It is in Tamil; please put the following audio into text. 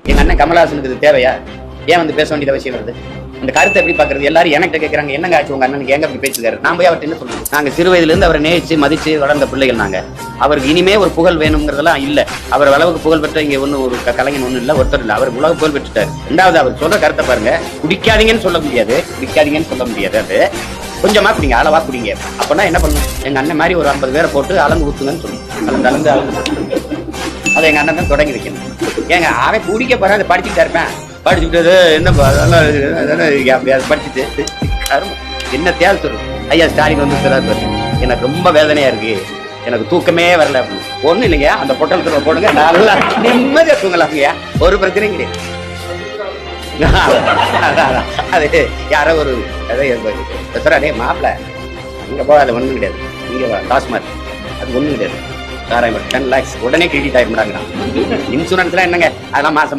எங்க அண்ணன் கமலஹாசனுக்கு இது தேவையா? ஏன் வந்து பேச வேண்டியது அவசியம் வருது? அந்த கருத்தை எப்படி பாக்குறது? எல்லாரும் என்கிட்ட கேட்கறாங்க, என்னங்க ஆச்சு உங்க அண்ணனுக்கு, எங்க அப்படி பேசுறாரு? நான் போய் அவர்கிட்ட என்ன சொல்லுவேன்? நாங்க சிறு வயதுல இருந்து அவரை நேசிச்சு மதிச்சு வளர்ந்த பிள்ளைகள் நாங்க. அவருக்கு இனிமே ஒரு புகழ் வேணுங்கிறதெல்லாம் இல்ல. அவர் அளவுக்கு புகழ் பெற்ற இங்க ஒண்ணு ஒரு கலைஞன் ஒண்ணு இல்ல, ஒருத்தர் இல்ல. அவர் உலக புகழ் பெற்றுட்டாரு. ரெண்டாவது அவர் சொல்ற கருத்தை பாருங்க, குடிக்காதீங்கன்னு சொல்ல முடியாது, குடிக்காதீங்கன்னு சொல்ல முடியாது. அது கொஞ்சமா குடிங்க, அளவா குடிங்க. அப்பனா என்ன பண்ணும்? எங்க அண்ணன் மாதிரி ஒரு 50 பேரை போட்டு அளந்து ஊத்துங்கன்னு சொல்லுங்க. அளந்து அதை எங்க அண்ணன் தான் தொடங்கி வைக்கணும். ஏங்க அவன் குடிக்க போற அதை படிச்சுக்கிட்டா இருப்பேன், படிச்சுக்கிட்டது என்ன படிச்சுட்டு என்ன தேவை சொல்லு. ஐயா ஸ்டாலின் வந்து சொல்றாரு, எனக்கு ரொம்ப வேதனையா இருக்கு, எனக்கு தூக்கமே வரல அப்படின்னு. ஒண்ணும் இல்லைங்க, அந்த பொட்டலத்துல போடுங்க, நல்லா நிம்மதியா தூங்கலாம்ங்கய்யா, ஒரு பிரச்சனையும் கிடையாது. அது யாரோ ஒரு சொல்றாடே மாப்பிள்ள இங்க போக, அது ஒண்ணும் கிடையாது, இங்க டாஸ்மார்க் அது ஒண்ணும் கிடையாது, 10 lakhs உடனே கிரெடிட் ஆகிடுறாங்க. இன்சூரன்ஸ்லாம் என்னங்க, அதெல்லாம் மாசம்